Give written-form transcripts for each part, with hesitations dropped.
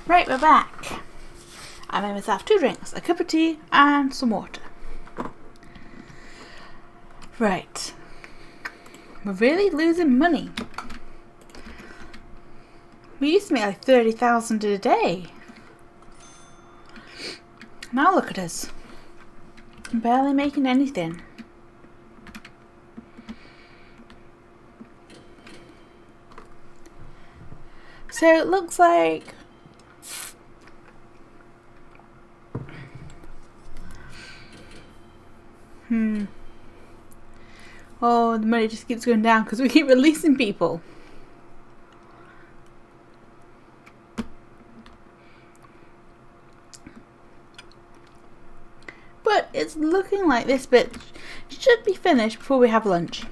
Right, we're back. I made myself 2 drinks, a cup of tea and some water. Right. We're really losing money. We used to make like 30,000 a day. Now look at us. Barely making anything. So it looks like oh, the money just keeps going down because we keep releasing people. But it's looking like this bit should be finished before we have lunch.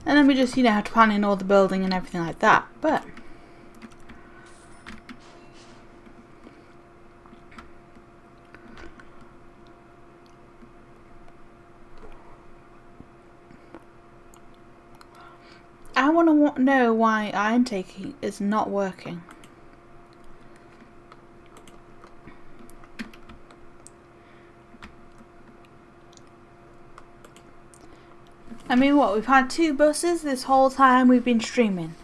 And then we just, have to plan in all the building and everything like that. But I want to know why iron taking is not working. I mean, what? We've had 2 buses this whole time we've been streaming.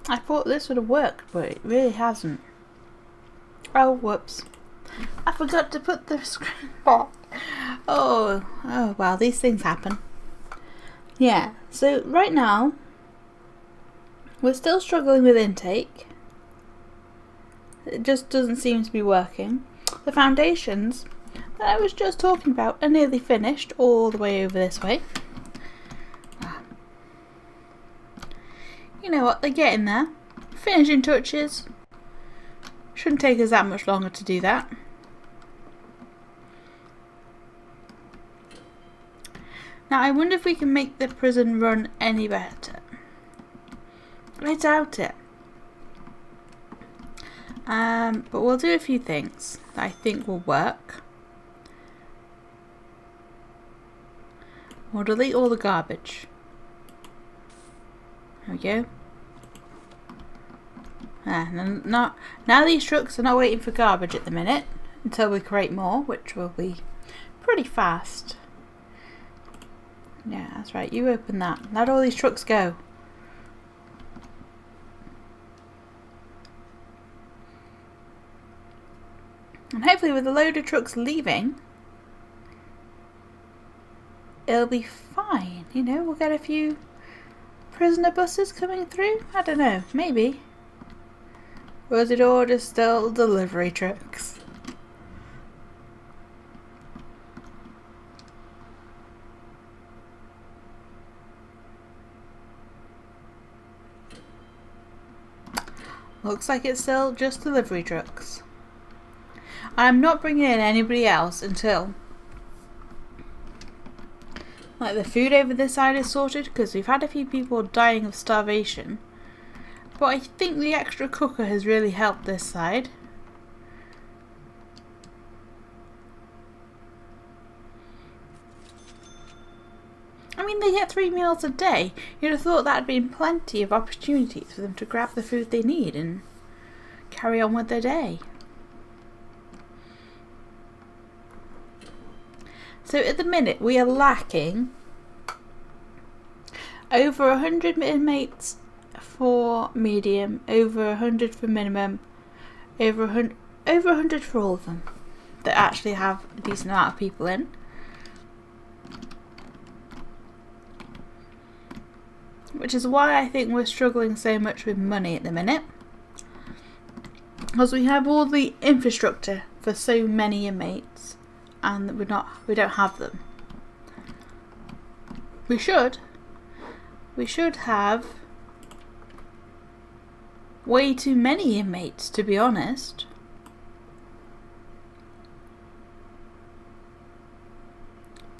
I thought this would have worked, but it really hasn't. Oh, whoops. I forgot to put the screen back. Oh, well, these things happen. Yeah, so right now, we're still struggling with intake. It just doesn't seem to be working. The foundations that I was just talking about are nearly finished all the way over this way. You know what, they're getting there. Finishing touches. Shouldn't take us that much longer to do that. Now I wonder if we can make the prison run any better. I doubt it. But we'll do a few things that I think will work. We'll delete all the garbage. There we go. Now these trucks are not waiting for garbage at the minute until we create more, which will be pretty fast. Yeah, that's right. You open that. Let all these trucks go. And hopefully with a load of trucks leaving, it'll be fine. We'll get a few prisoner buses coming through. I don't know, maybe. Or is it all just still delivery trucks? Looks like it's still just delivery trucks. I'm not bringing in anybody else until the food over this side is sorted, because we've had a few people dying of starvation. But I think the extra cooker has really helped this side. I mean, they get 3 meals a day. You'd have thought that had been plenty of opportunities for them to grab the food they need and carry on with their day. So at the minute we are lacking over 100 inmates for medium, over 100 for minimum, over 100 for all of them that actually have a decent amount of people in. Which is why I think we're struggling so much with money at the minute. Because we have all the infrastructure for so many inmates and we don't have them. We should have way too many inmates, to be honest.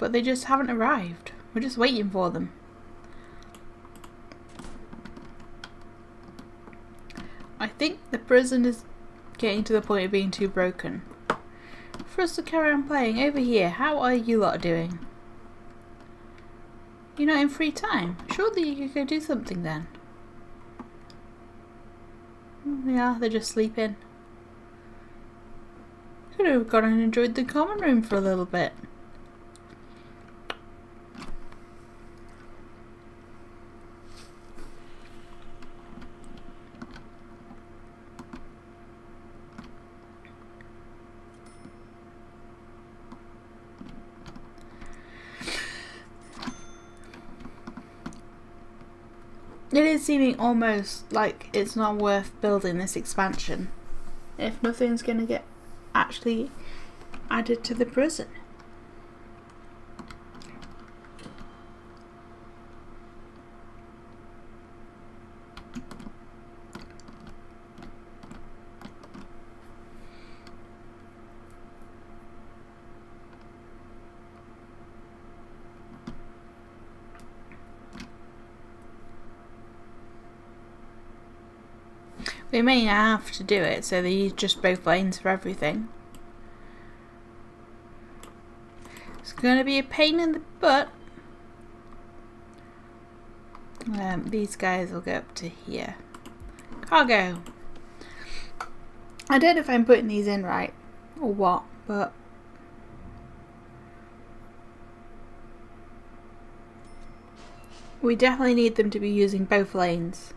But they just haven't arrived. We're just waiting for them. I think the prison is getting to the point of being too broken for us to carry on playing. Over here, how are you lot doing? You're not in free time? Surely you could go do something then. Yeah, they're just sleeping. Could have gone and enjoyed the common room for a little bit. It is seeming almost like it's not worth building this expansion if nothing's going to get actually added to the prison. We may have to do it so they use just both lanes for everything. It's going to be a pain in the butt. These guys will go up to here. Cargo. I don't know if I'm putting these in right or what, but we definitely need them to be using both lanes.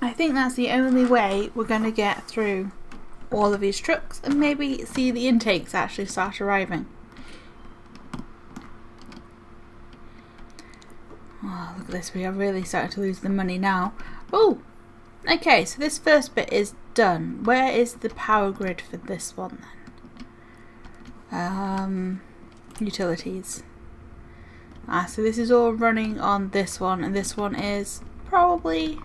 I think that's the only way we're going to get through all of these trucks and maybe see the intakes actually start arriving. Oh, look at this, we are really starting to lose the money now. Oh, okay, so this first bit is done. Where is the power grid for this one then? Utilities. So this is all running on this one, and this one is probably...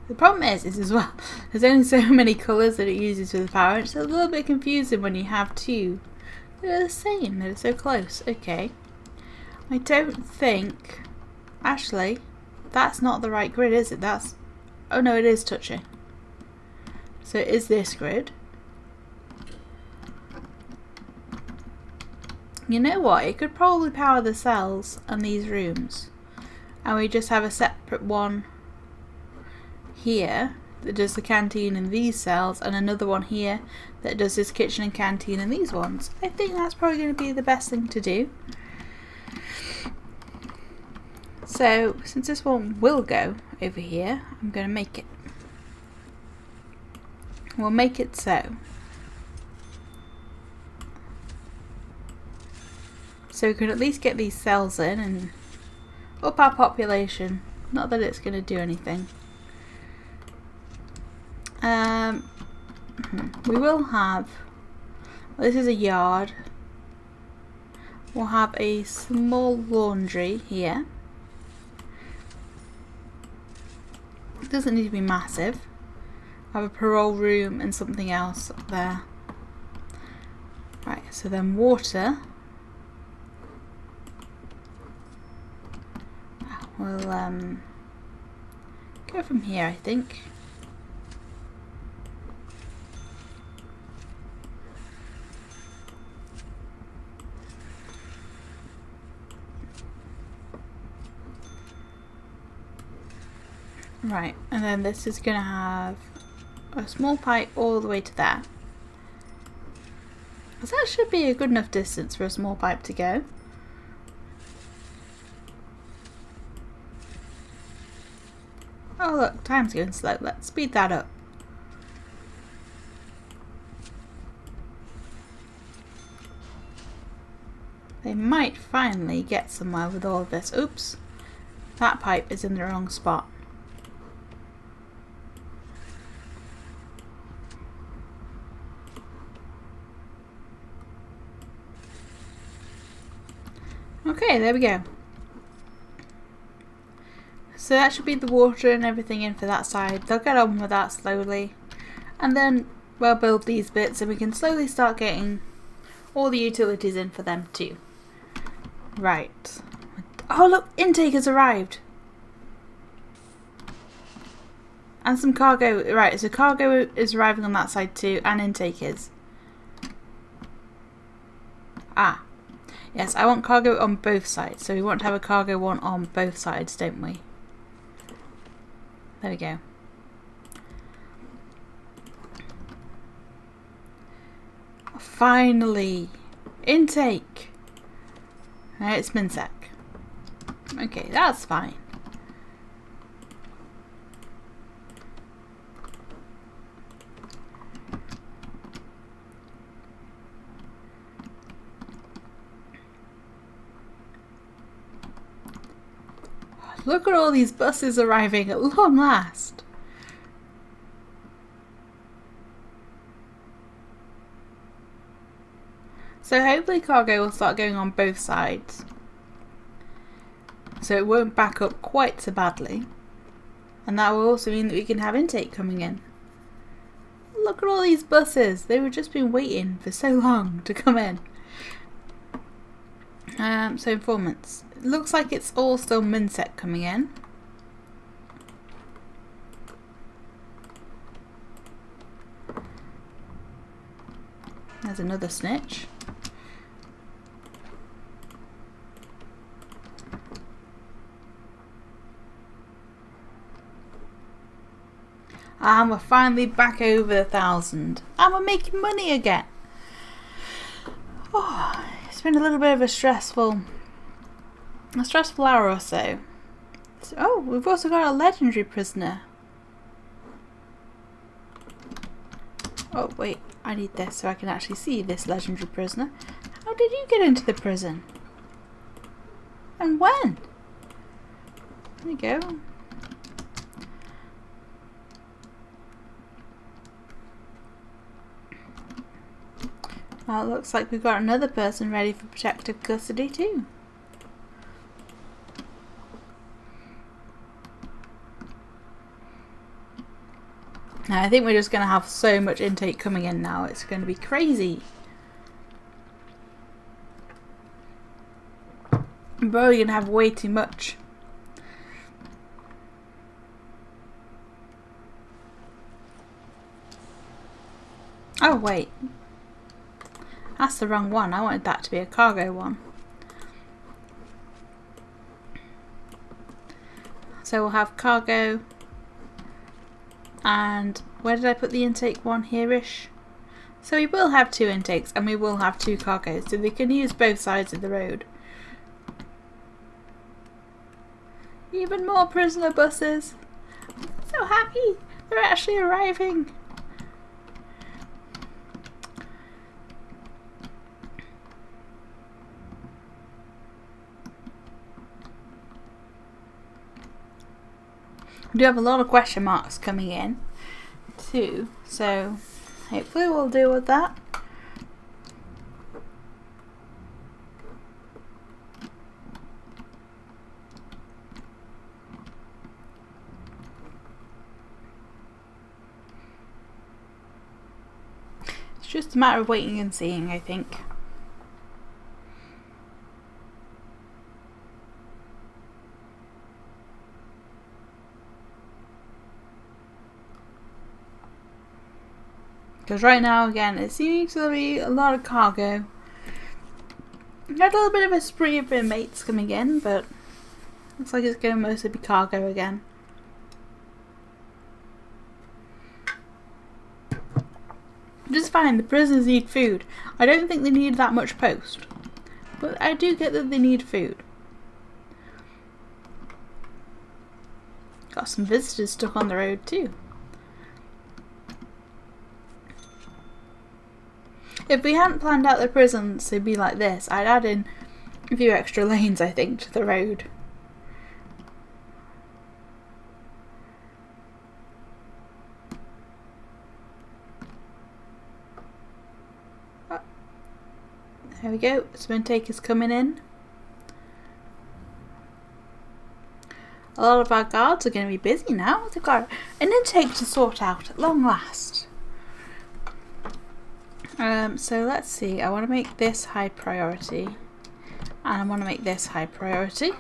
The problem is as well, there's only so many colours that it uses for the power. It's a little bit confusing when you have two that are the same, that are so close. Okay. I don't think... Actually, that's not the right grid, is it? That's... Oh no, it is touching. So it is this grid. You know what? It could probably power the cells and these rooms. And we just have a separate one here that does the canteen and these cells, and another one here that does this kitchen and canteen and these ones. I think that's probably going to be the best thing to do. So since this one will go over here, I'm going to make it. We'll make it so. So we can at least get these cells in and up our population. Not that it's going to do anything. We will have, well, this is a yard. We'll have a small laundry here. It doesn't need to be massive. Have a parole room and something else up there. Right, so then water. We'll go from here, I think. Right, and then this is going to have a small pipe all the way to there. So that should be a good enough distance for a small pipe to go. Oh look, time's going slow. Let's speed that up. They might finally get somewhere with all of this. Oops, that pipe is in the wrong spot. Okay, there we go. So that should be the water and everything in for that side. They'll get on with that slowly. And then we'll build these bits and we can slowly start getting all the utilities in for them too. Right. Oh look, intake has arrived. And some cargo. Right, so cargo is arriving on that side too, and intake is. Ah. Yes, I want cargo on both sides. So we want to have a cargo one on both sides, don't we? There we go. Finally! Intake! Right, it's Minsec. Okay, that's fine. Look at all these buses arriving at long last. So hopefully cargo will start going on both sides. So it won't back up quite so badly. And that will also mean that we can have intake coming in. Look at all these buses. They were just been waiting for so long to come in. So informants. It looks like it's all still Minsec coming in. There's another snitch. And we're finally back over 1,000. And we're making money again. Oh, it's been a little bit of a stressful hour or so. Oh, we've also got a legendary prisoner. Oh, wait. I need this so I can actually see this legendary prisoner. How did you get into the prison? And when? There you go. Well, it looks like we've got another person ready for protective custody too. Now I think we're just going to have so much intake coming in now, it's going to be crazy. We're probably going to have way too much. Oh wait. That's the wrong one. I wanted that to be a cargo one. So we'll have cargo. And where did I put the intake one? Here-ish. So we will have 2 intakes and we will have 2 cargoes. So they can use both sides of the road. Even more prisoner buses. I'm so happy. They're actually arriving. We do have a lot of question marks coming in too, so hopefully we'll deal with that. It's just a matter of waiting and seeing, I think. Because right now, again, it seems to be a lot of cargo. We had a little bit of a spree of inmates coming in, but looks like it's going to mostly be cargo again. Just fine, the prisoners need food. I don't think they need that much post, but I do get that they need food. Got some visitors stuck on the road too. If we hadn't planned out the prisons to be like this, I'd add in a few extra lanes, I think, to the road. Oh. There we go, some intake is coming in. A lot of our guards are going to be busy now. They've got an intake to sort out at long last. So let's see. I want to make this high priority. And I want to make this high priority.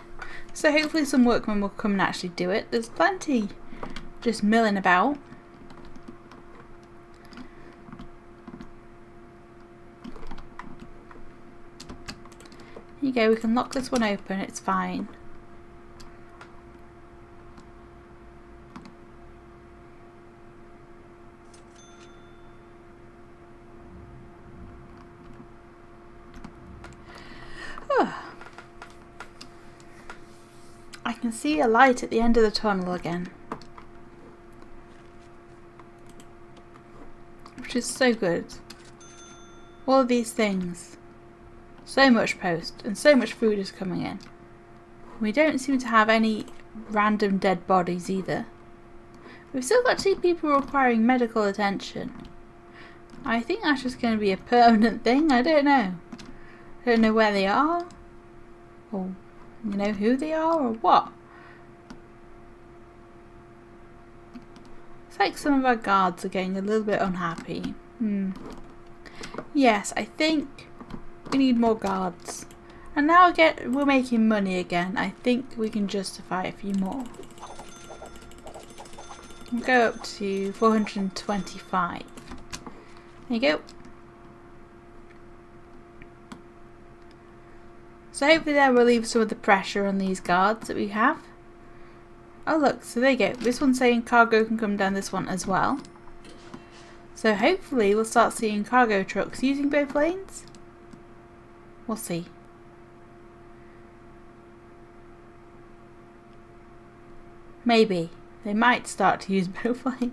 So hopefully some workmen will come and actually do it. There's plenty just milling about. Here you go, we can lock this one open, it's fine. I can see a light at the end of the tunnel again. Which is so good. All of these things. So much post and so much food is coming in. We don't seem to have any random dead bodies either. We've still got 2 people requiring medical attention. I think that's just going to be a permanent thing. I don't know. I don't know where they are. Or, you know, who they are or what. It's like some of our guards are getting a little bit unhappy. Yes, I think we need more guards. And now again, we're making money again. I think we can justify a few more. We'll go up to 425. There you go. So hopefully that will relieve some of the pressure on these guards that we have. Oh look, so there you go. This one's saying cargo can come down this one as well. So hopefully we'll start seeing cargo trucks using both lanes. We'll see. Maybe. They might start to use both lanes.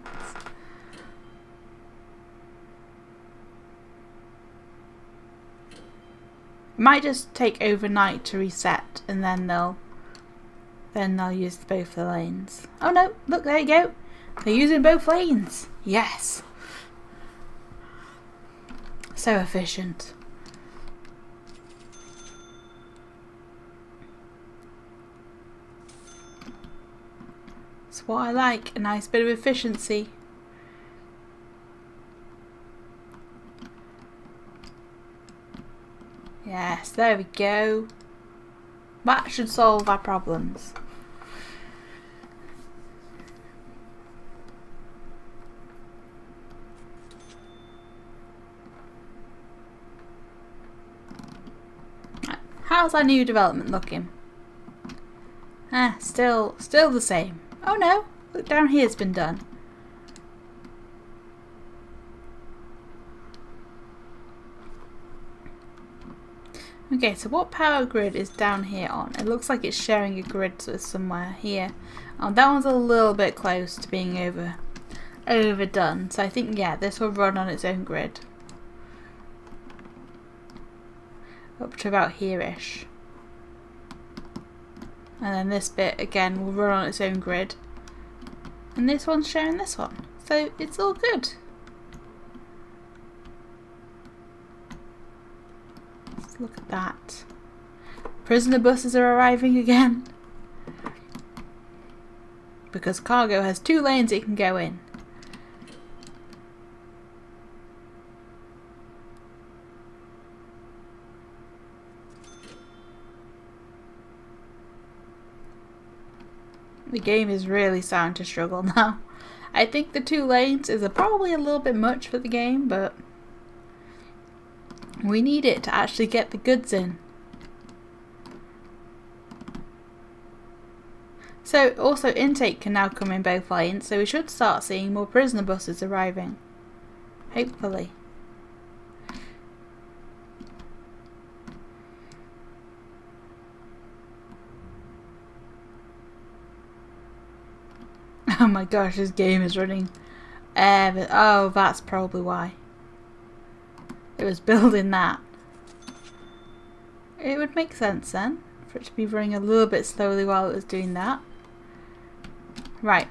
It might just take overnight to reset and then they'll use both the lanes. Oh no, look, there you go. They're using both lanes. Yes. So efficient. It's what I like, a nice bit of efficiency. Yes, there we go. That should solve our problems. How's our new development looking? Still the same. Oh no, look, down here's been done. Okay, so what power grid is down here on? It looks like it's sharing a grid somewhere here. That one's a little bit close to being overdone. So I think, yeah, this will run on its own grid. Up to about here-ish. And then this bit, again, will run on its own grid. And this one's sharing this one. So it's all good. Let's look at that. Prisoner buses are arriving again. Because cargo has 2 lanes it can go in. The game is really starting to struggle now. I think the 2 lanes is probably a little bit much for the game, but we need it to actually get the goods in. So also intake can now come in both lanes, so we should start seeing more prisoner buses arriving. Hopefully. Oh my gosh, this game is running. Oh, that's probably why. It was building that. It would make sense then, for it to be running a little bit slowly while it was doing that. Right.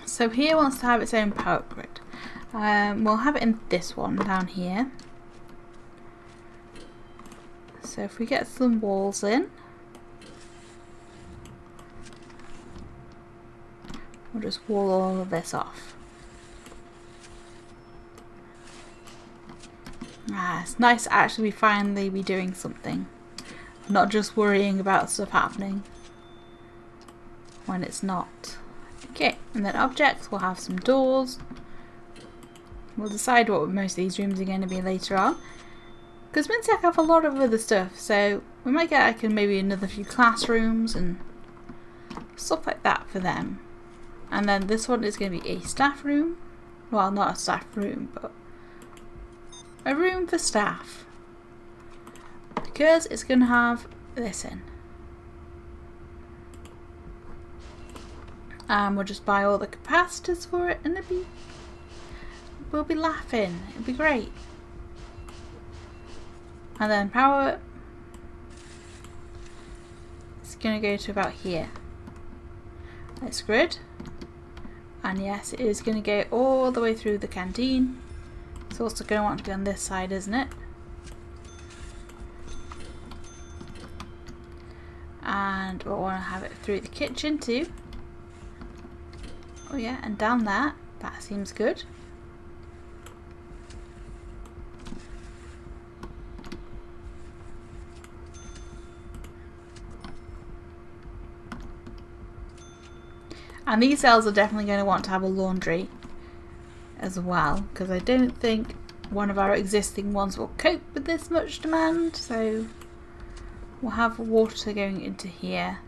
So here wants to have its own power grid. We'll have it in this one down here. So if we get some walls in. We'll just wall all of this off. It's nice to actually finally be doing something. Not just worrying about stuff happening when it's not. Okay, and then objects, we'll have some doors. We'll decide what most of these rooms are going to be later on. Because Minsec have a lot of other stuff, so we might get like maybe another few classrooms and stuff like that for them. And then this one is going to be a staff room. Well, not a staff room, but a room for staff. Because it's going to have this in. And we'll just buy all the capacitors for it and we'll be laughing. It'll be great. And then power is going to go to about here. That's good. And yes, it is going to go all the way through the canteen. It's also going to want to be on this side, isn't it? And we'll want to have it through the kitchen too. Oh yeah, and down there. That seems good. And these cells are definitely going to want to have a laundry as well, because I don't think one of our existing ones will cope with this much demand, so we'll have water going into here.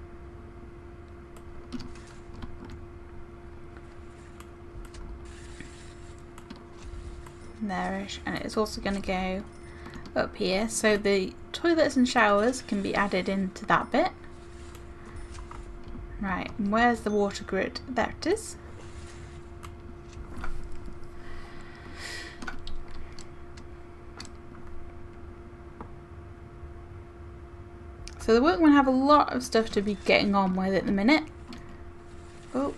There-ish, and it's also going to go up here, so the toilets and showers can be added into that bit. Right, and where's the water grid? There it is. So the workmen have a lot of stuff to be getting on with at the minute. Oh.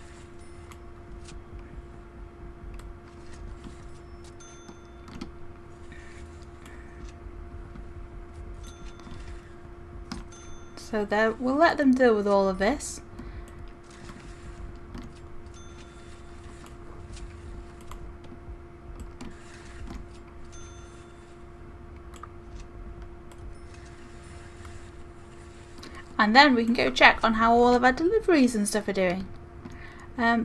So there, we'll let them deal with all of this. And then we can go check on how all of our deliveries and stuff are doing.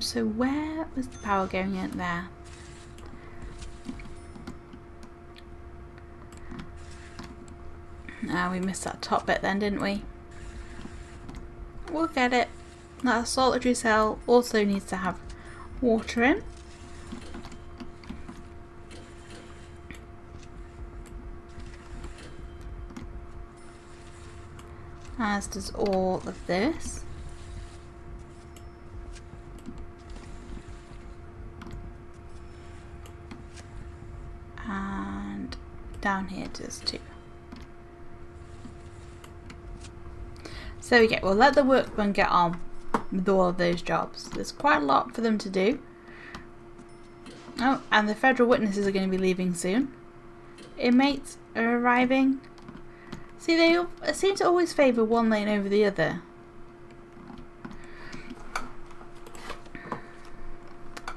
So where was the power going in there? We missed that top bit then, didn't we? We'll get it. That solitary cell also needs to have water in. As does all of this. And down here it does too. So yeah, we'll let the workmen get on with all of those jobs. There's quite a lot for them to do. Oh, and the federal witnesses are going to be leaving soon. Inmates are arriving. See, they seem to always favour one lane over the other.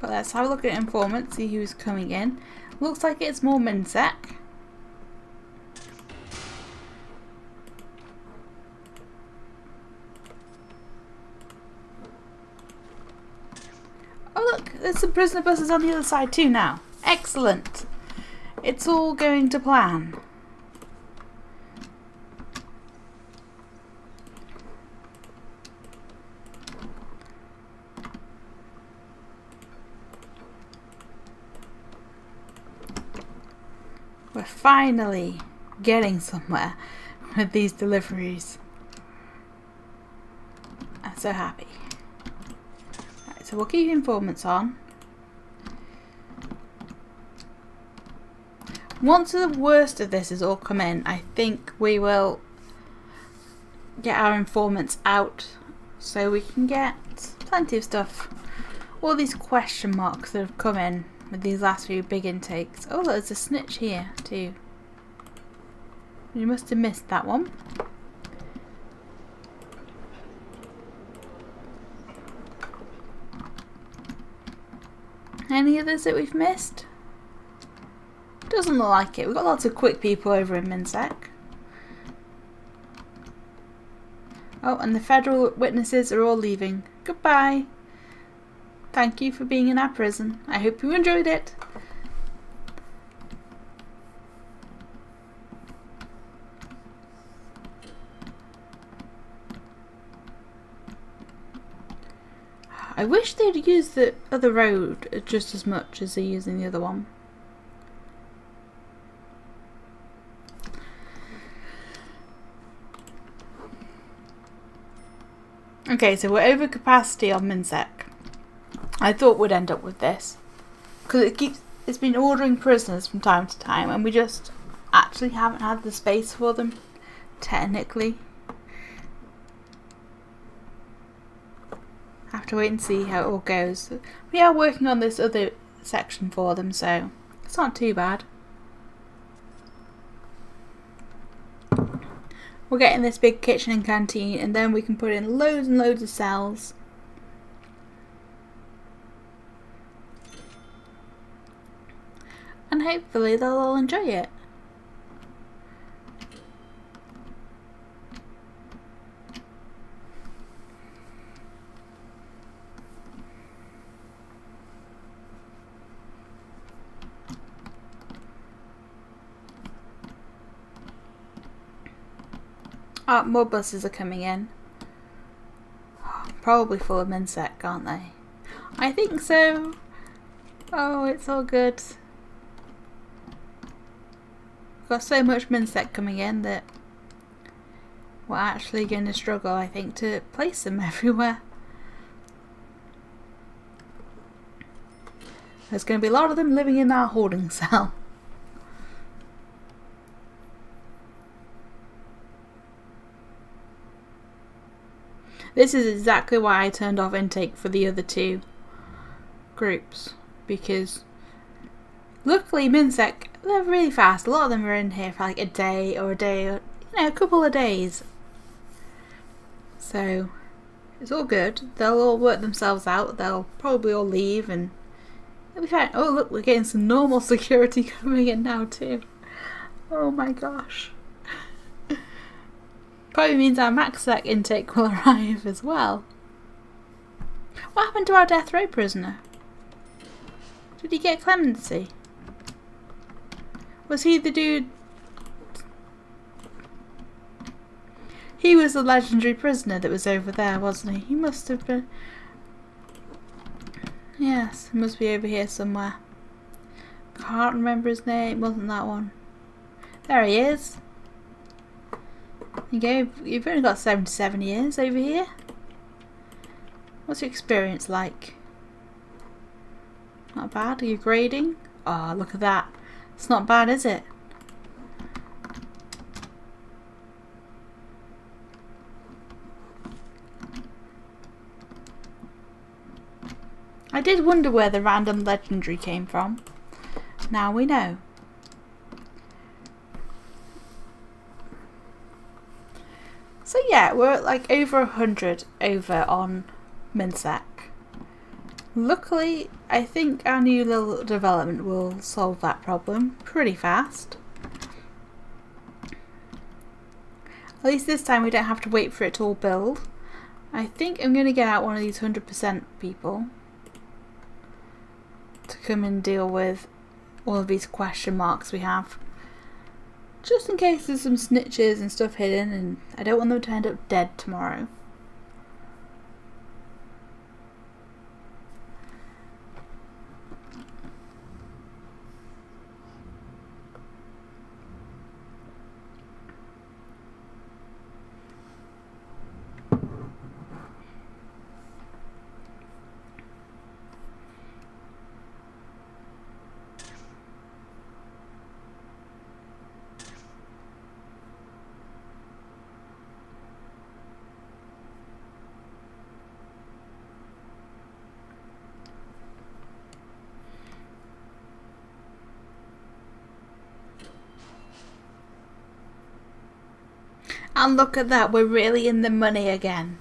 But let's have a look at informants, see who's coming in. Looks like it's more Minsec. Oh look, there's some prisoner buses on the other side too now. Excellent. It's all going to plan. We're finally getting somewhere with these deliveries. I'm so happy. Right, so we'll keep informants on. Once the worst of this has all come in, I think we will get our informants out so we can get plenty of stuff. All these question marks that have come in with these last few big intakes. Oh, there's a snitch here too. You must have missed that one. Any others that we've missed? Doesn't look like it. We've got lots of quick people over in Minsec. Oh, and the federal witnesses are all leaving. Goodbye. Thank you for being in our prison. I hope you enjoyed it. I wish they'd use the other road just as much as they're using the other one. Okay, so we're over capacity on Minsec. I thought we'd end up with this because it's been ordering prisoners from time to time, and we just actually haven't had the space for them. Technically, have to wait and see how it all goes. We are working on this other section for them, so it's not too bad. We're getting this big kitchen and canteen, and then we can put in loads and loads of cells. And hopefully they'll all enjoy it. Oh, more buses are coming in. Probably full of Minsec, aren't they? I think so. Oh, it's all good. We've got so much Minsec coming in that we're actually going to struggle, I think, to place them everywhere. There's going to be a lot of them living in our holding cell. This is exactly why I turned off intake for the other two groups, because luckily Minsec, they're really fast. A lot of them are in here for like a day or a couple of days. So it's all good. They'll all work themselves out. They'll probably all leave and it'll be fine. Oh look, we're getting some normal security coming in now too. Oh my gosh. Probably means our MaxSec intake will arrive as well. What happened to our death row prisoner? Did he get clemency? Was he the dude? He was the legendary prisoner that was over there, wasn't he? He must have been. Yes, he must be over here somewhere. Can't remember his name. Wasn't that one? There he is. You've only got 77 years over here. What's your experience like? Not bad. Are you grading? Oh, look at that. It's not bad, is it? I did wonder where the random legendary came from. Now we know. So yeah, we're at like over 100 over on Minsec. Luckily, I think our new little development will solve that problem pretty fast. At least this time we don't have to wait for it to all build. I think I'm going to get out one of these 100% people to come and deal with all of these question marks we have. Just in case there's some snitches and stuff hidden, and I don't want them to end up dead tomorrow. And look at that, we're really in the money again.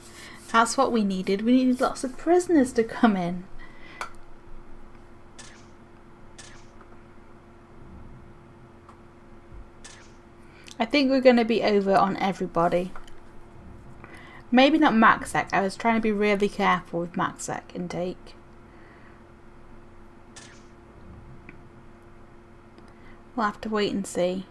That's what we needed. We needed lots of prisoners to come in. I think we're going to be over on everybody. Maybe not max sec. I was trying to be really careful with max sec intake. We'll have to wait and see.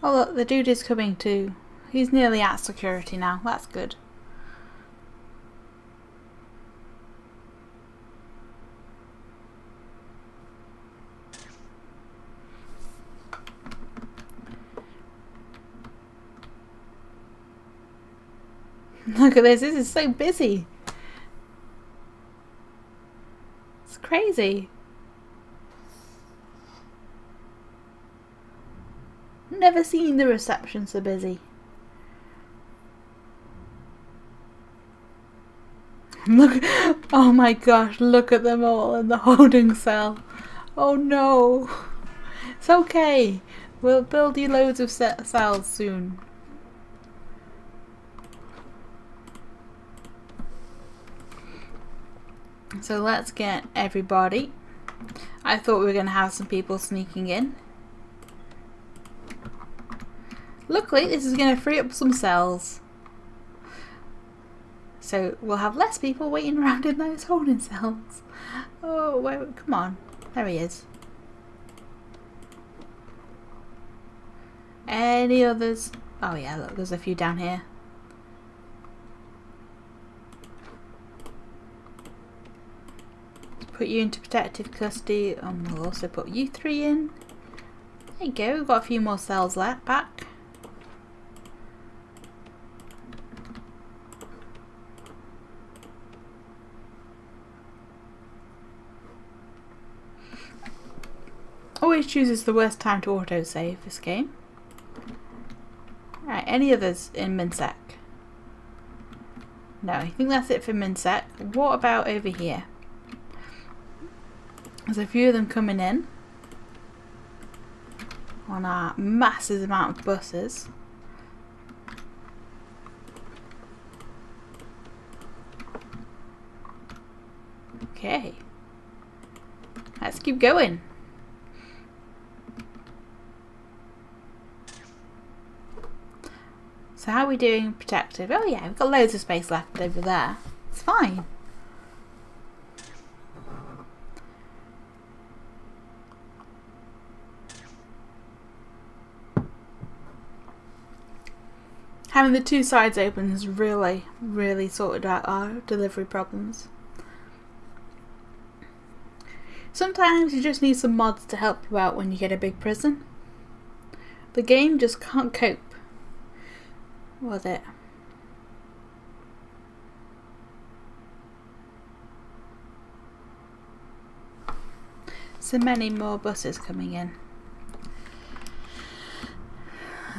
Oh look, the dude is coming too. He's nearly at security now. That's good. Look at this. This is so busy. It's crazy. Never seen the reception so busy. Look, oh my gosh, look at them all in the holding cell. Oh no. It's okay. We'll build you loads of cells soon. So let's get everybody. I thought we were going to have some people sneaking in. Luckily, this is going to free up some cells. So we'll have less people waiting around in those holding cells. Oh, wait, come on. There he is. Any others? Oh yeah, look, there's a few down here. Let's put you into protective custody, and we'll also put you three in. There you go, we've got a few more cells left back. Always chooses the worst time to autosave this game. Right, any others in MinSec? No, I think that's it for MinSec. What about over here? There's a few of them coming in on our massive amount of buses. Okay, let's keep going. So how are we doing protective? Oh yeah, we've got loads of space left over there. It's fine. Having the two sides open has really sorted out our delivery problems. Sometimes you just need some mods to help you out when you get a big prison. The game just can't cope with it. So many more buses coming in.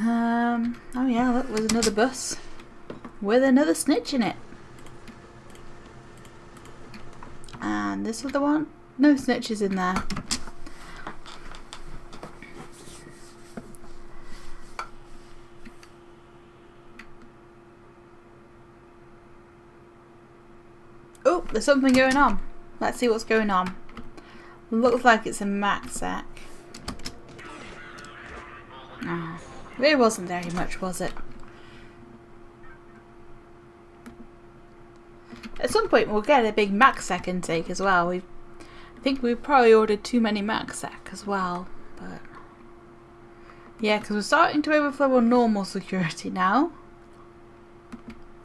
Oh yeah, look, there's another bus with another snitch in it. And this other one, no snitches in there. Oh, there's something going on. Let's see what's going on. Looks like it's a max sec. Oh, it wasn't very much, was it? At some point we'll get a big max sec intake as well. I think we've probably ordered too many max sec as well. But yeah, because we're starting to overflow on normal security now.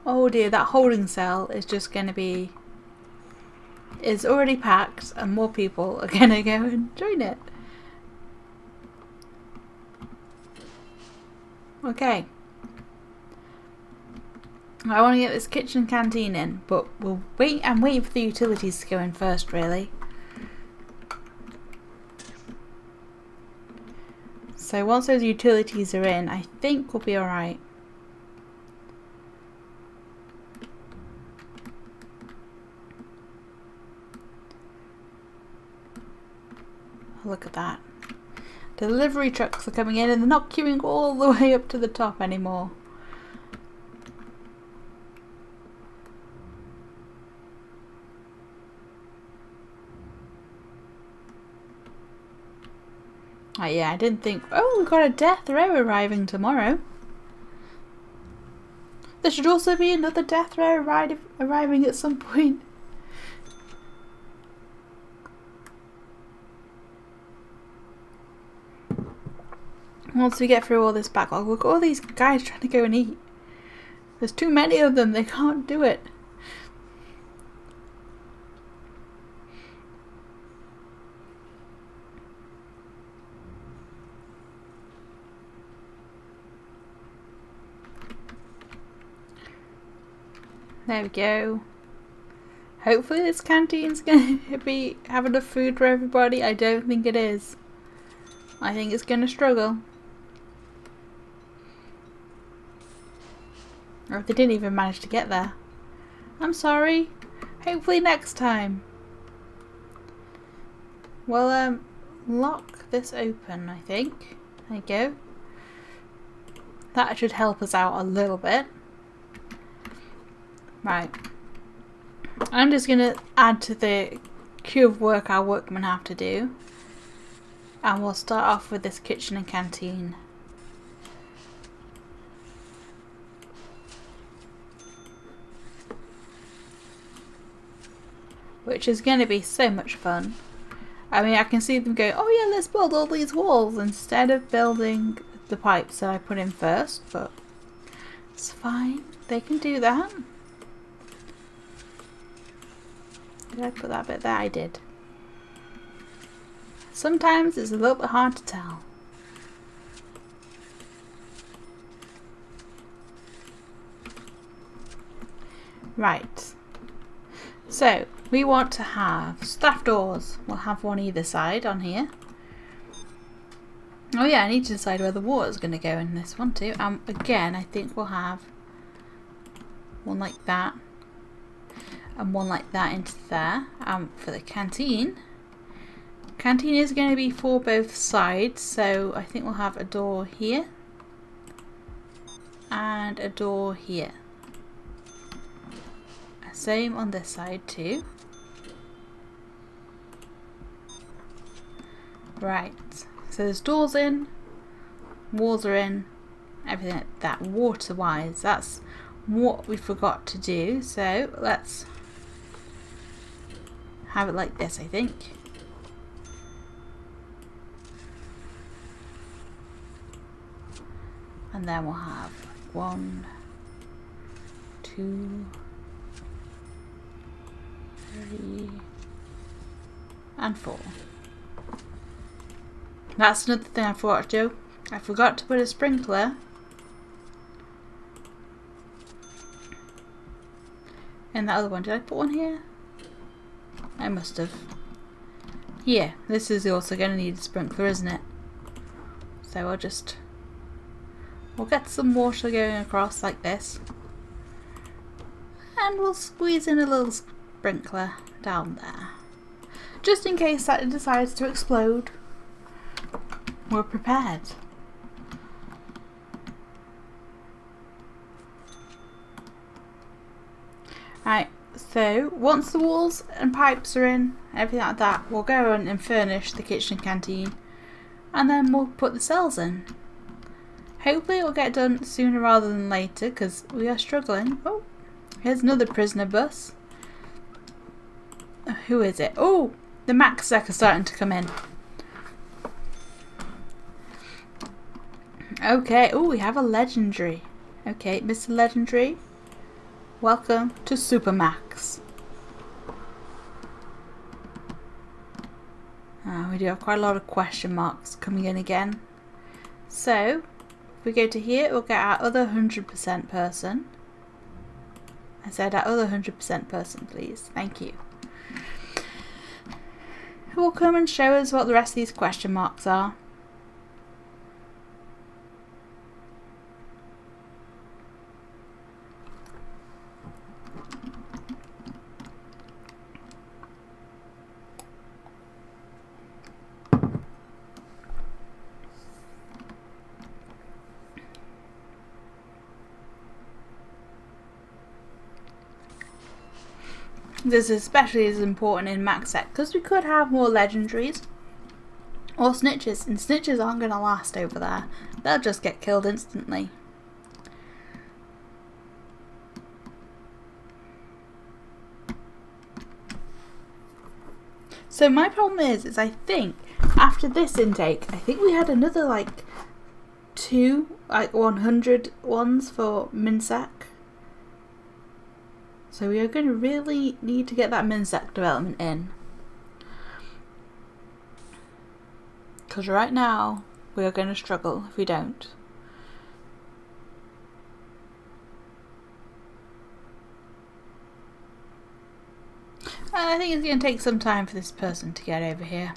Oh dear, that holding cell is just going to be... It's already packed and more people are going to go and join it. Okay. I want to get this kitchen canteen in, but we'll wait. I'm waiting for the utilities to go in first, really. So once those utilities are in, I think we'll be alright. Look at that. Delivery trucks are coming in and they're not queuing all the way up to the top anymore. Oh yeah, I didn't think... Oh, we've got a death row arriving tomorrow. There should also be another death row arriving at some point. Once we get through all this backlog, look at all these guys trying to go and eat. There's too many of them, they can't do it. There we go. Hopefully this canteen's going to be have enough food for everybody. I don't think it is. I think it's going to struggle. Or if they didn't even manage to get there. I'm sorry. Hopefully next time. Well, lock this open, I think. There you go. That should help us out a little bit. Right. I'm just going to add to the queue of work our workmen have to do. And we'll start off with this kitchen and canteen. Which is going to be so much fun. I mean, I can see them go, oh yeah, let's build all these walls instead of building the pipes that I put in first. But it's fine. They can do that. Did I put that bit there? I did. Sometimes it's a little bit hard to tell. Right. So, we want to have staff doors. We'll have one either side on here. Oh yeah, I need to decide where the water's going to go in this one too. Again, I think we'll have one like that. And one like that into there. For the canteen. Canteen is going to be for both sides, so I think we'll have a door here. And a door here. Same on this side too. Right, so there's doors in, walls are in, everything like that. Water wise, that's what we forgot to do, so let's have it like this, I think. And then we'll have 1, 2, 3, and 4. That's another thing I forgot to do. I forgot to put a sprinkler in that other one. Did I put one here? I must have. Yeah, this is also going to need a sprinkler, isn't it? So we'll get some water going across like this. And we'll squeeze in a little sprinkler down there. Just in case that decides to explode. We're prepared. Right, so once the walls and pipes are in, everything like that, we'll go in and furnish the kitchen and canteen, and then we'll put the cells in. Hopefully it will get done sooner rather than later, because we are struggling. Oh, here's another prisoner bus. Who is it? Oh, the Max Sec are starting to come in. Okay, oh, we have a legendary. Okay, Mr. Legendary, welcome to Supermax. We do have quite a lot of question marks coming in again. So, if we go to here, we'll get our other 100% person. I said our other 100% person, please. Thank you. Who will come and show us what the rest of these question marks are? This is especially as important in Max Set because we could have more legendaries, Or snitches, and snitches aren't going to last over there. They'll just get killed instantly. So my problem is I think after this intake, I think we had another like 2 like 100 ones for Minsec. So we are going to really need to get that Minsec development in. Because right now we are going to struggle if we don't. I think it's going to take some time for this person to get over here.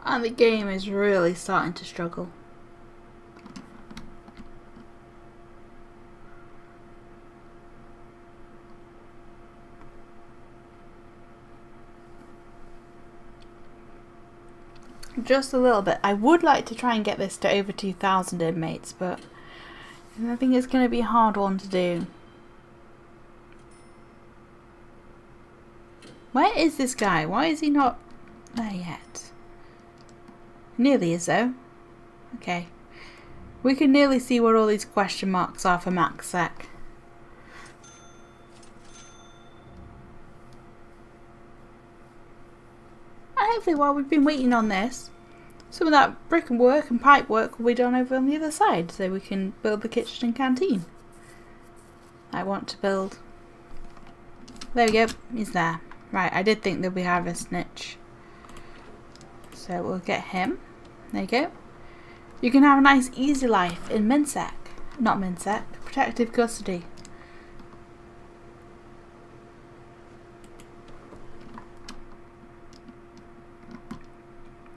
And the game is really starting to struggle. Just a little bit. I would like to try and get this to over 2,000 inmates, but I think it's going to be a hard one to do. Where is this guy? Why is he not there yet? Nearly is though. Okay. We can nearly see what all these question marks are for MaxSec. And hopefully while we've been waiting on this, some of that brick and work and pipe work will be done over on the other side, so we can build the kitchen and canteen. I want to build. There we go, he's there. Right, I did think that we have a snitch. So we'll get him. There you go. You can have a nice easy life in Minsec. Not Minsec, protective custody.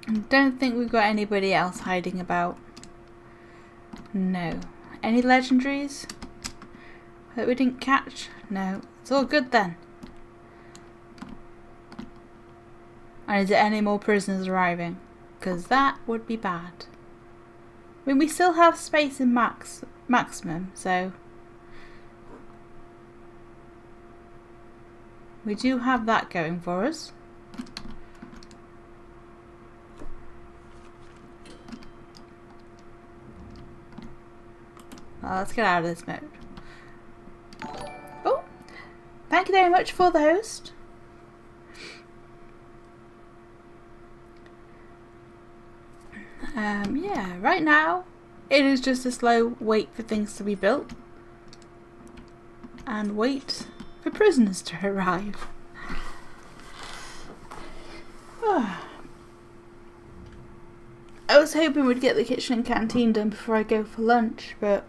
I don't think we've got anybody else hiding about. No. Any legendaries that we didn't catch? No. It's all good then. And is there any more prisoners arriving? Because that would be bad. I mean, we still have space in maximum, so we do have that going for us. Well, let's get out of this mode. Oh, thank you very much for the host. Yeah, right now it is just a slow wait for things to be built and wait for prisoners to arrive. I was hoping we'd get the kitchen and canteen done before I go for lunch, but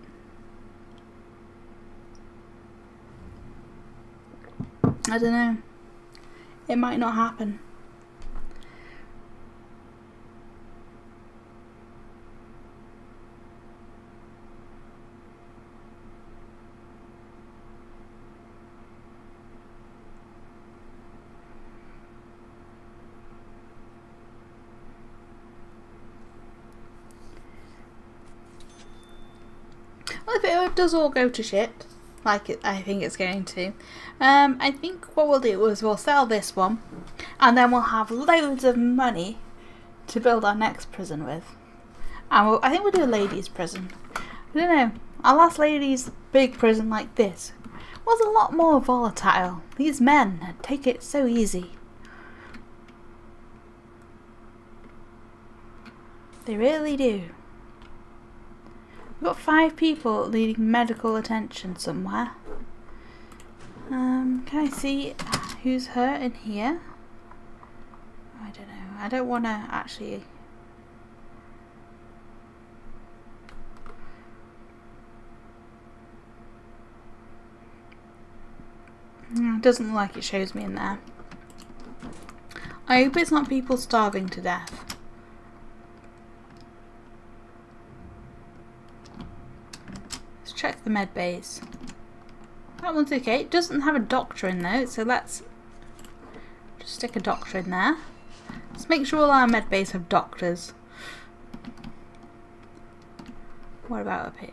I don't know. It might not happen. Well, if it does all go to shit, like I think it's going to, I think what we'll do is we'll sell this one, and then we'll have loads of money to build our next prison with. And I think we'll do a ladies' prison. I don't know. Our last ladies' big prison like this was a lot more volatile. These men take it so easy. They really do. We've got 5 people needing medical attention somewhere. Can I see who's hurt in here? I don't know. I don't want to actually... It doesn't look like it shows me in there. I hope it's not people starving to death. Check the med bays. That one's okay. It doesn't have a doctor in though, so let's just stick a doctor in there. Let's make sure all our med bays have doctors. What about up here?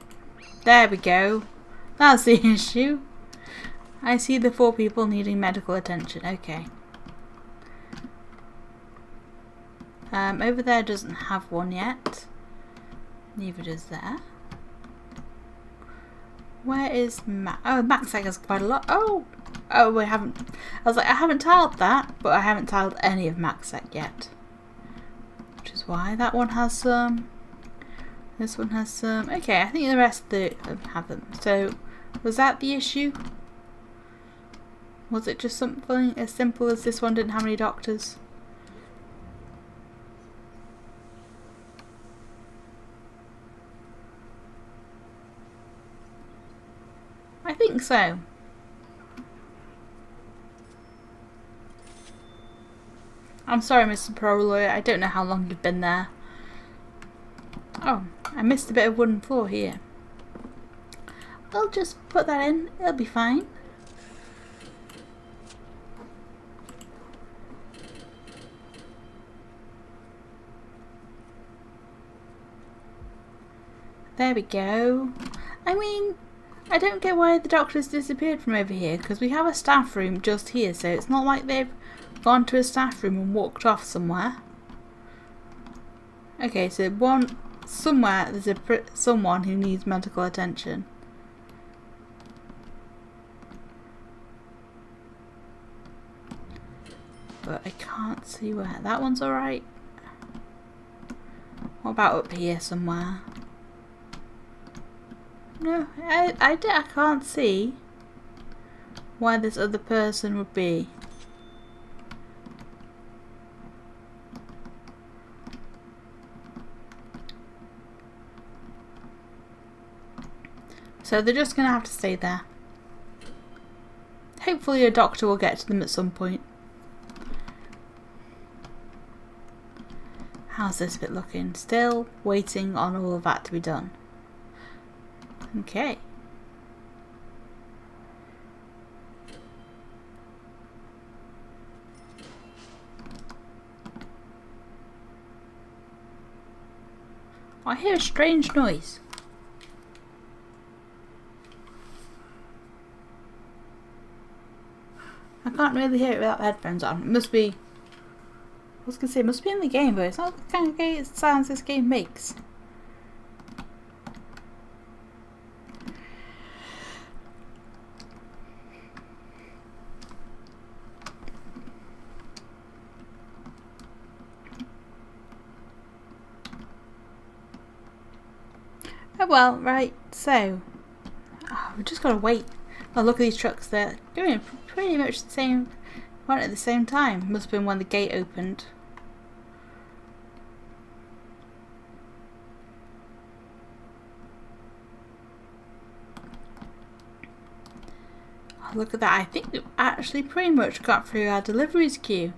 There we go. That's the issue. I see the 4 people needing medical attention. Okay. Over there doesn't have one yet. Neither does there. Where is Max? Oh, Max has quite a lot. Oh, we haven't. I was like, I haven't tiled that, but I haven't tiled any of Maxec yet. Which is why that one has some. This one has some. Okay, I think the rest of them have them. So, was that the issue? Was it just something as simple as this one didn't have any doctors? I think so. I'm sorry, Mr. Pro Lawyer. I don't know how long you've been there. Oh, I missed a bit of wooden floor here. I'll just put that in. It'll be fine. There we go. I mean, I don't get why the doctors disappeared from over here, because we have a staff room just here, so it's not like they've gone to a staff room and walked off somewhere. Okay, so somewhere there's someone who needs medical attention. But I can't see where. That one's alright. What about up here somewhere? No, I can't see why this other person would be. So they're just going to have to stay there. Hopefully a doctor will get to them at some point. How's this bit looking? Still waiting on all of that to be done. Okay. I hear a strange noise. I can't really hear it without the headphones on. It must be... I was going to say, it must be in the game, but it's not the kind of sounds this game makes. Oh well, right, so we've just got to wait. Oh, look at these trucks, they're doing pretty much the same one at the same time. Must have been when the gate opened. Oh, look at that, I think we've actually pretty much got through our deliveries queue.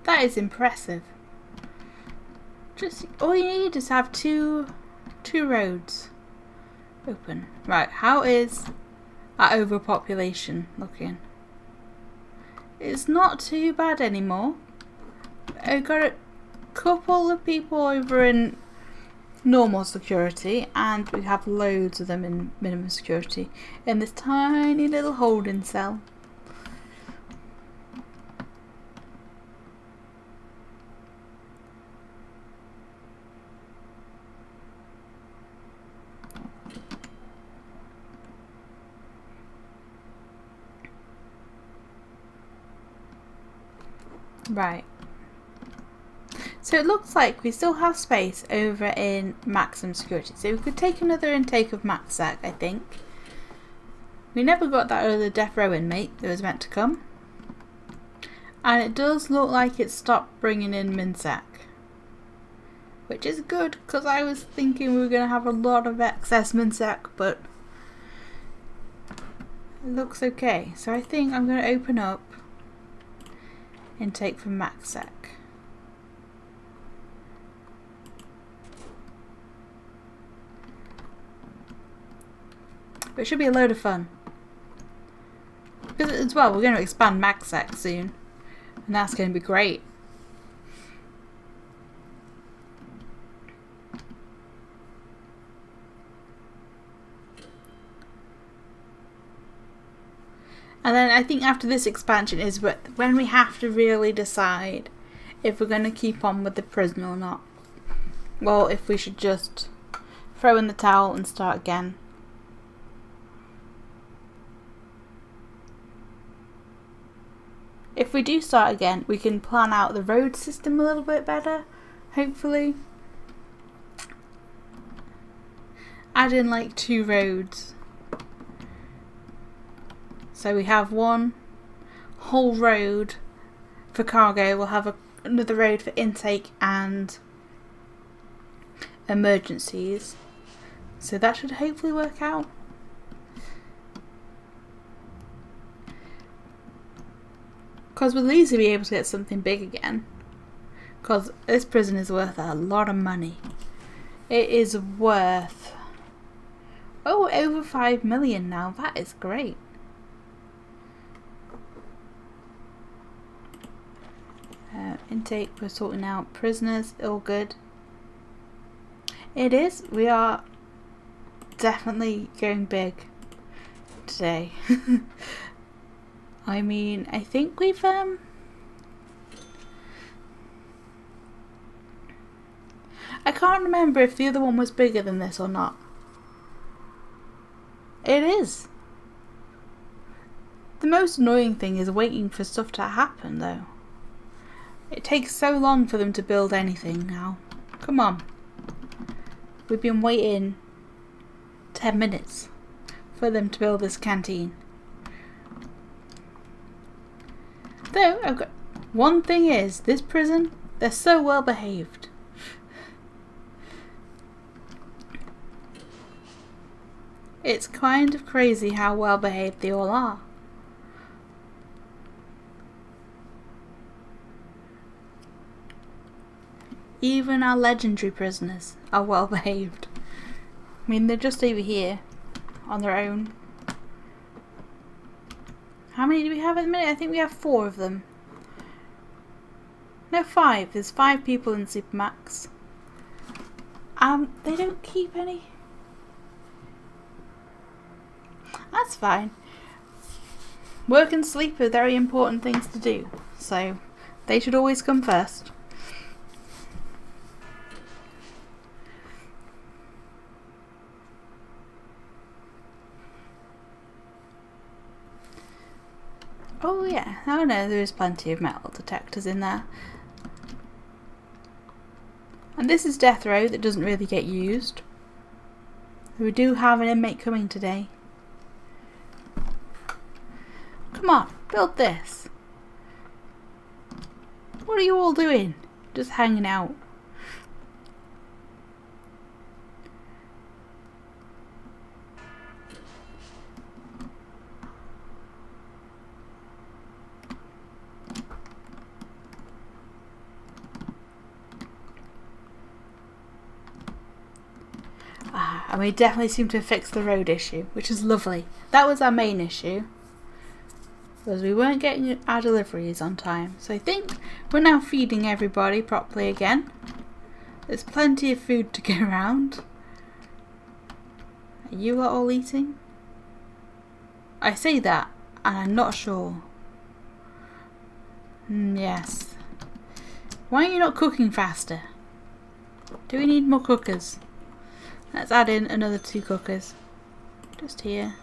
That is impressive. Just all you need is have two roads open. Right, how is our overpopulation looking? It's not too bad anymore. I've got a couple of people over in normal security, and we have loads of them in minimum security in this tiny little holding cell. Right. So it looks like we still have space over in maximum security. So we could take another intake of MaxSec, I think. We never got that other death row inmate that was meant to come. And it does look like it stopped bringing in MinSec. Which is good, because I was thinking we were going to have a lot of excess MinSec, but it looks okay. So I think I'm going to open up intake from MaxSec. But it should be a load of fun. Because as well, we're going to expand MaxSec soon. And that's going to be great. And then I think after this expansion is when we have to really decide if we're going to keep on with the prison or not. Well, if we should just throw in the towel and start again. If we do start again, we can plan out the road system a little bit better, hopefully. Add in like 2 roads. So we have one whole road for cargo, we'll have another road for intake and emergencies. So that should hopefully work out. Because we'll easily be able to get something big again. Because this prison is worth a lot of money. It is worth over 5 million now. That is great. Intake, we're sorting out prisoners, all good. It is, we are definitely going big today. I mean, I think we've I can't remember if the other one was bigger than this or not. It is. The most annoying thing is waiting for stuff to happen though. It takes so long for them to build anything now. Come on. We've been waiting 10 minutes for them to build this canteen. Though, I've got one thing is, this prison, they're so well behaved. It's kind of crazy how well behaved they all are. Even our legendary prisoners are well behaved. I mean, they're just over here on their own. How many do we have at the minute? I think we have 4 of them. No, 5. There's 5 people in Supermax. They don't keep any. That's fine. Work and sleep are very important things to do, so they should always come first. Oh yeah, oh no, there is plenty of metal detectors in there. And this is death row that doesn't really get used. We do have an inmate coming today. Come on, build this. What are you all doing? Just hanging out. And we definitely seem to have fixed the road issue, which is lovely. That was our main issue, was we weren't getting our deliveries on time. So I think we're now feeding everybody properly again. There's plenty of food to go around. Are you lot all eating? I say that, and I'm not sure. Yes. Why are you not cooking faster? Do we need more cookers? Let's add in another 2 cookers. Just here.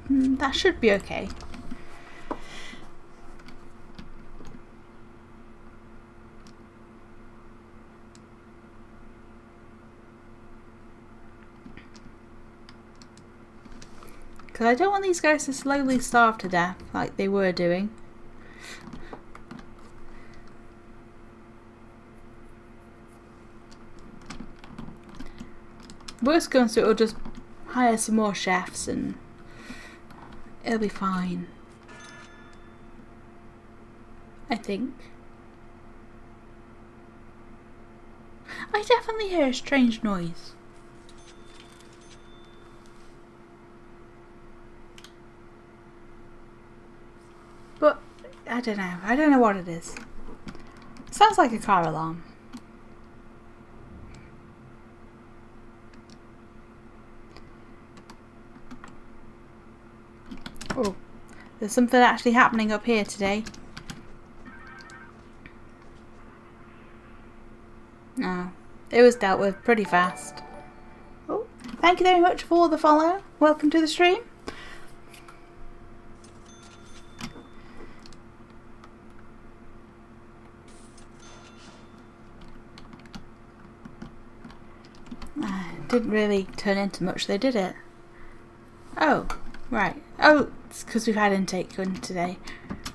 That should be okay. Because I don't want these guys to slowly starve to death like they were doing. Worst comes to it, we'll just hire some more chefs and it'll be fine. I think. I definitely hear a strange noise. But I don't know. I don't know what it is. Sounds like a car alarm. Oh, there's something actually happening up here today. Oh, it was dealt with pretty fast. Oh, thank you very much for the follow. Welcome to the stream. Didn't really turn into much though, did it? Oh, right. Oh, it's because we've had intake in today.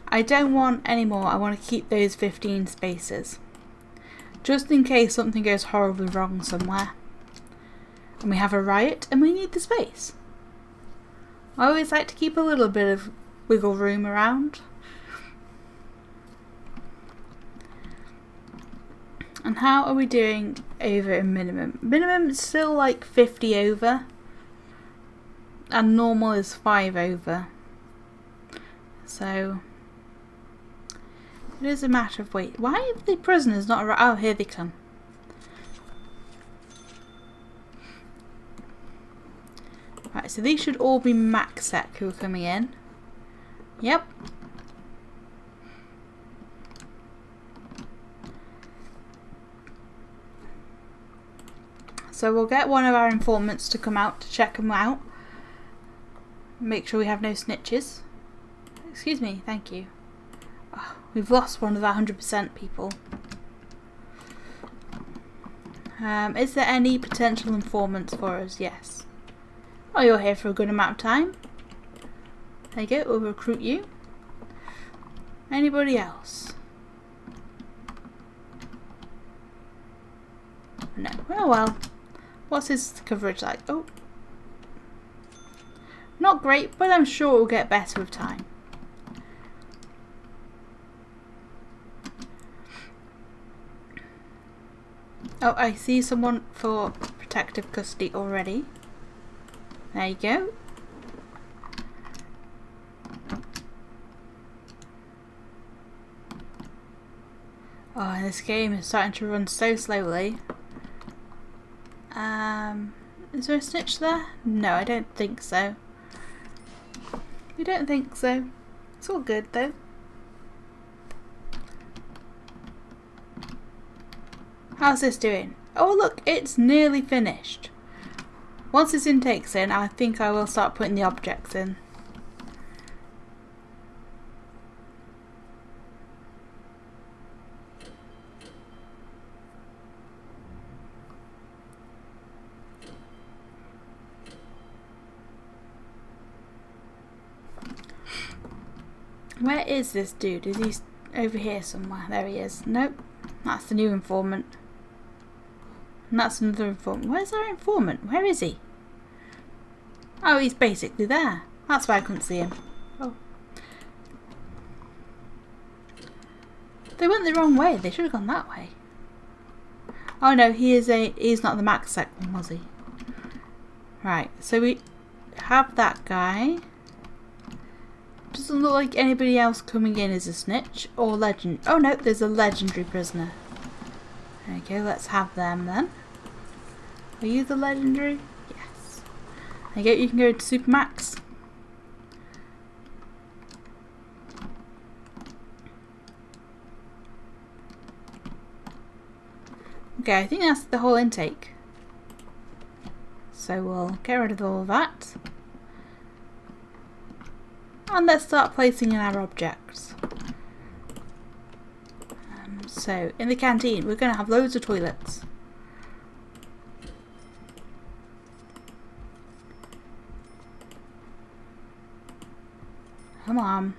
I don't want any more. I want to keep those 15 spaces. Just in case something goes horribly wrong somewhere. And we have a riot and we need the space. I always like to keep a little bit of wiggle room around. And how are we doing over in minimum? Minimum is still like 50 over. And normal is 5 over. So it is a matter of wait. Why have the prisoners not arrived? Oh, here they come. Right, so these should all be max sec who are coming in. Yep. So we'll get one of our informants to come out to check them out. Make sure we have no snitches. Excuse me, thank you. Oh, we've lost one of our 100% people. Is there any potential informants for us? Yes. Oh, you're here for a good amount of time. There you go, we'll recruit you. Anybody else? No. Oh well. What's his coverage like? Oh. Not great, but I'm sure it will get better with time. Oh, I see someone for protective custody already. There you go. Oh, this game is starting to run so slowly. Is there a snitch there? No, I don't think so. We don't think so. It's all good though. How's this doing? Oh look, it's nearly finished. Once this intake's in, I think I will start putting the objects in. Where is this dude? Is he over here somewhere? There he is. Nope. That's the new informant. And that's another informant. Where's our informant? Where is he? Oh, he's basically there. That's why I couldn't see him. Oh. They went the wrong way. They should have gone that way. Oh no, he's not the max sec one, was he? Right, so we have that guy. Doesn't look like anybody else coming in is a snitch or legend. Oh no, there's a legendary prisoner. Okay, let's have them then. Are you the legendary? Yes. There you go, you can go to Supermax. Okay, I think that's the whole intake. So we'll get rid of all of that. And let's start placing in our objects. So, in the canteen, we're going to have loads of toilets. Come on.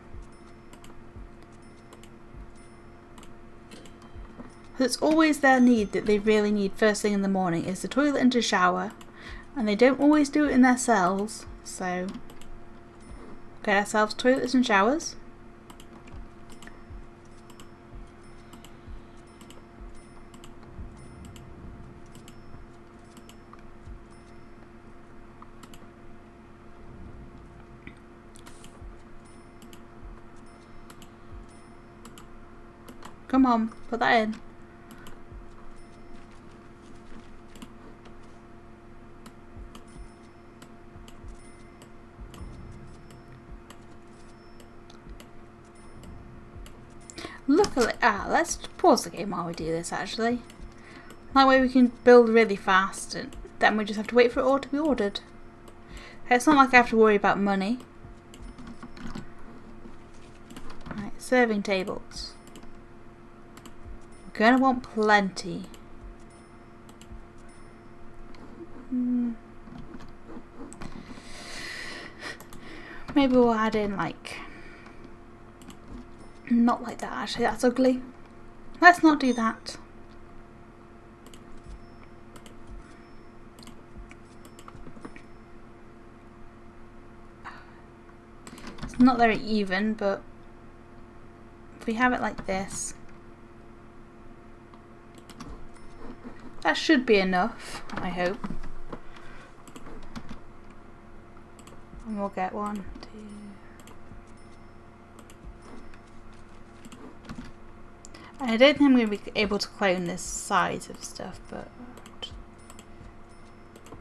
It's always their need that they really need first thing in the morning is the toilet and to shower. And they don't always do it in their cells, so get ourselves toilets and showers. Come on, put that in. Luckily, let's pause the game while we do this actually. That way we can build really fast and then we just have to wait for it all to be ordered. It's not like I have to worry about money. Right, serving tables. We're going to want plenty. Maybe we'll add in like... Not like that actually, that's ugly. Let's not do that. It's not very even, but if we have it like this, that should be enough, I hope. And we'll get 1, 2. I don't think I'm going to be able to clone this size of stuff, but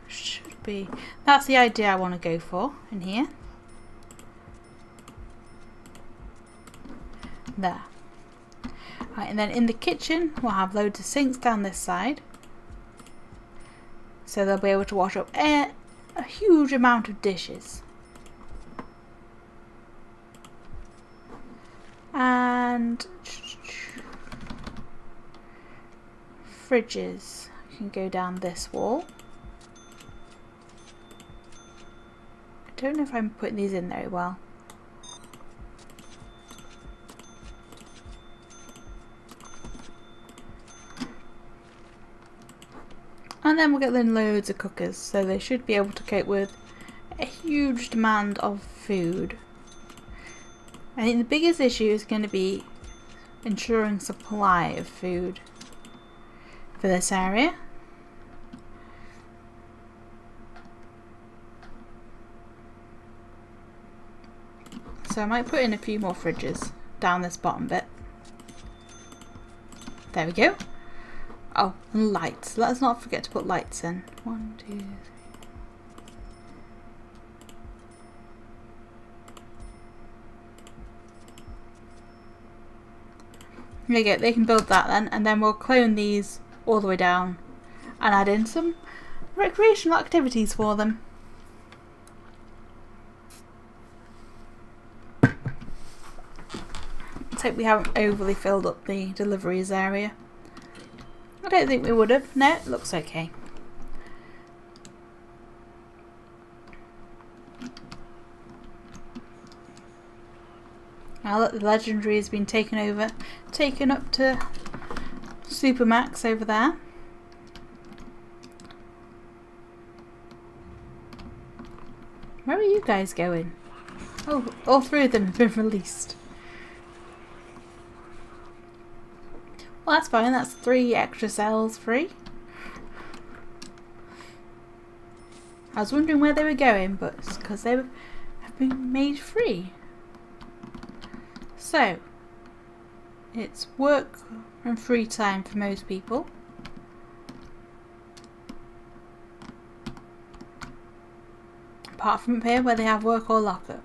should be. That's the idea I want to go for in here. There. Right, and then in the kitchen we'll have loads of sinks down this side. So they'll be able to wash up a huge amount of dishes. And fridges can go down this wall. I don't know if I'm putting these in very well. And then we'll get them loads of cookers, so they should be able to cope with a huge demand of food. I think the biggest issue is going to be ensuring supply of food for this area. So I might put in a few more fridges down this bottom bit. There we go. Oh, and lights. Let us not forget to put lights in. 1, 2, 3. There you go. They can build that then, and then we'll clone these all the way down and add in some recreational activities for them. Let's hope we haven't overly filled up the deliveries area. I don't think we would have. No, it looks okay. Now look, the legendary has been taken up to Supermax over there. Where are you guys going? Oh, all 3 of them have been released. Well, that's fine. That's 3 extra cells free. I was wondering where they were going, but it's because they have been made free. So, it's work and free time for most people. Apart from up here where they have work or lockup.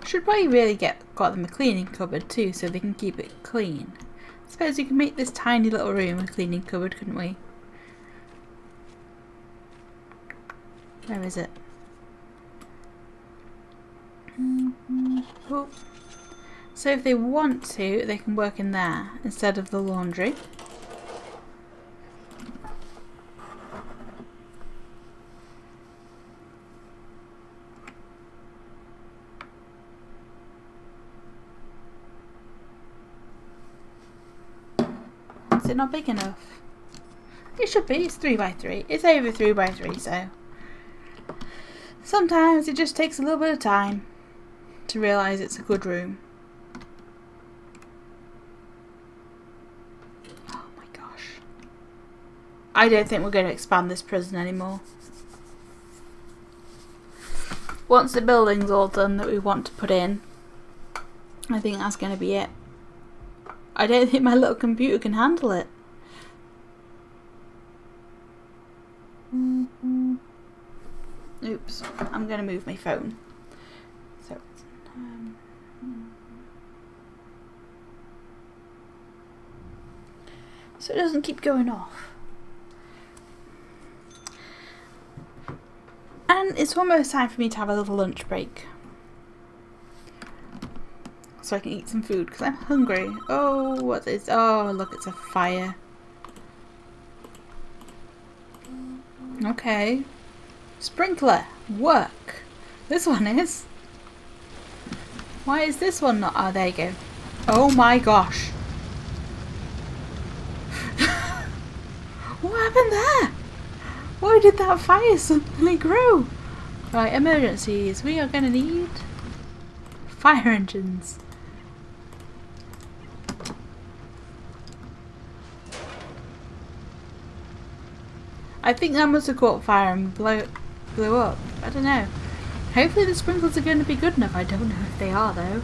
Should probably really got them a cleaning cupboard too, so they can keep it clean. I suppose you can make this tiny little room a cleaning cupboard, couldn't we? Where is it? Oh. So if they want to, they can work in there instead of the laundry. Is it not big enough? It should be. It's 3 by 3. It's over 3 by 3, so sometimes it just takes a little bit of time to realise it's a good room. Oh my gosh. I don't think we're going to expand this prison anymore. Once the building's all done that we want to put in, I think that's going to be it. I don't think my little computer can handle it. Oops, I'm going to move my phone. So, so it doesn't keep going off. And it's almost time for me to have a little lunch break, so I can eat some food because I'm hungry. Oh, what is? Oh, look, it's a fire. Okay. Sprinkler, work. This one is. Why is this one not? Oh, there you go. Oh my gosh. What happened there? Why did that fire suddenly grow? Right, emergencies. We are going to need fire engines. I think that must have caught fire and blew up. I don't know. Hopefully the sprinklers are going to be good enough. I don't know if they are though.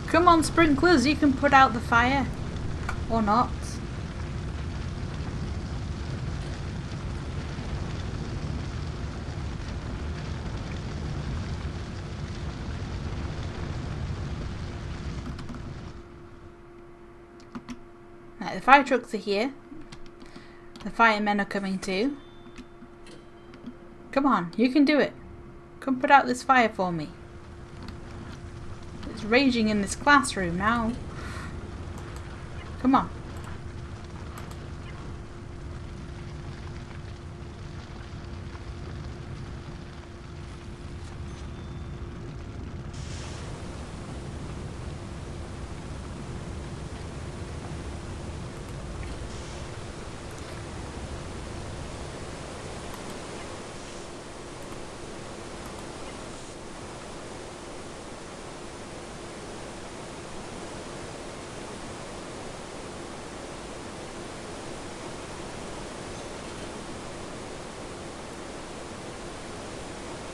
Come on sprinklers, you can put out the fire. Or not. Right, the fire trucks are here. The firemen are coming too. Come on, you can do it. Come put out this fire for me. It's raging in this classroom now. Come on.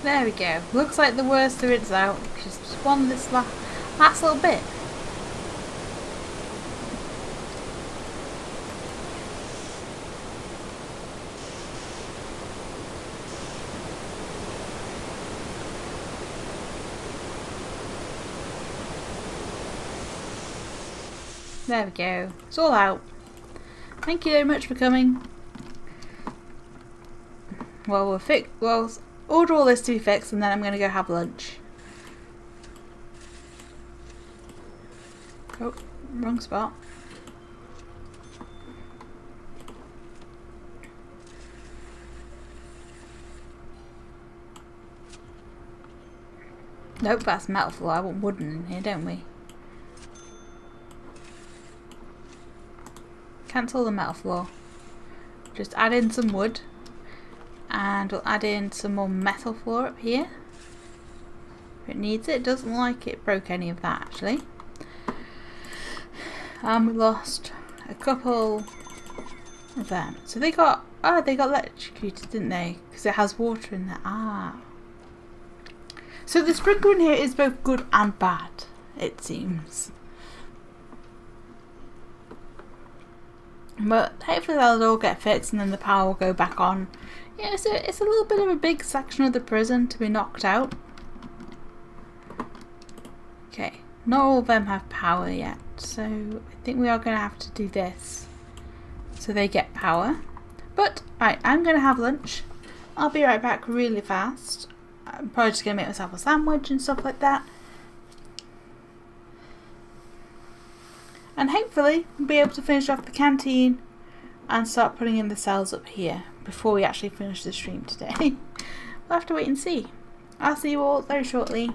There we go. Looks like the worst of it's out. Just one this last little bit. There we go. It's all out. Thank you very much for coming. Well, we'll order all this to be fixed and then I'm going to go have lunch. Oh, wrong spot. Nope, that's metal floor. I want wooden in here, don't we? Cancel the metal floor. Just add in some wood. And we'll add in some more metal floor up here. If it needs it. It doesn't like it broke any of that actually. We lost a couple of them. So they got electrocuted, didn't they? Because it has water in there. Ah. So the sprinkler in here is both good and bad, it seems. But hopefully that'll all get fixed and then the power will go back on. Yeah, so it's a little bit of a big section of the prison to be knocked out. Okay, not all of them have power yet, so I think we are going to have to do this so they get power. But, right, I'm going to have lunch. I'll be right back really fast. I'm probably just going to make myself a sandwich and stuff like that. And hopefully we'll be able to finish off the canteen and start putting in the cells up here before we actually finish the stream today. We'll have to wait and see. I'll see you all very shortly.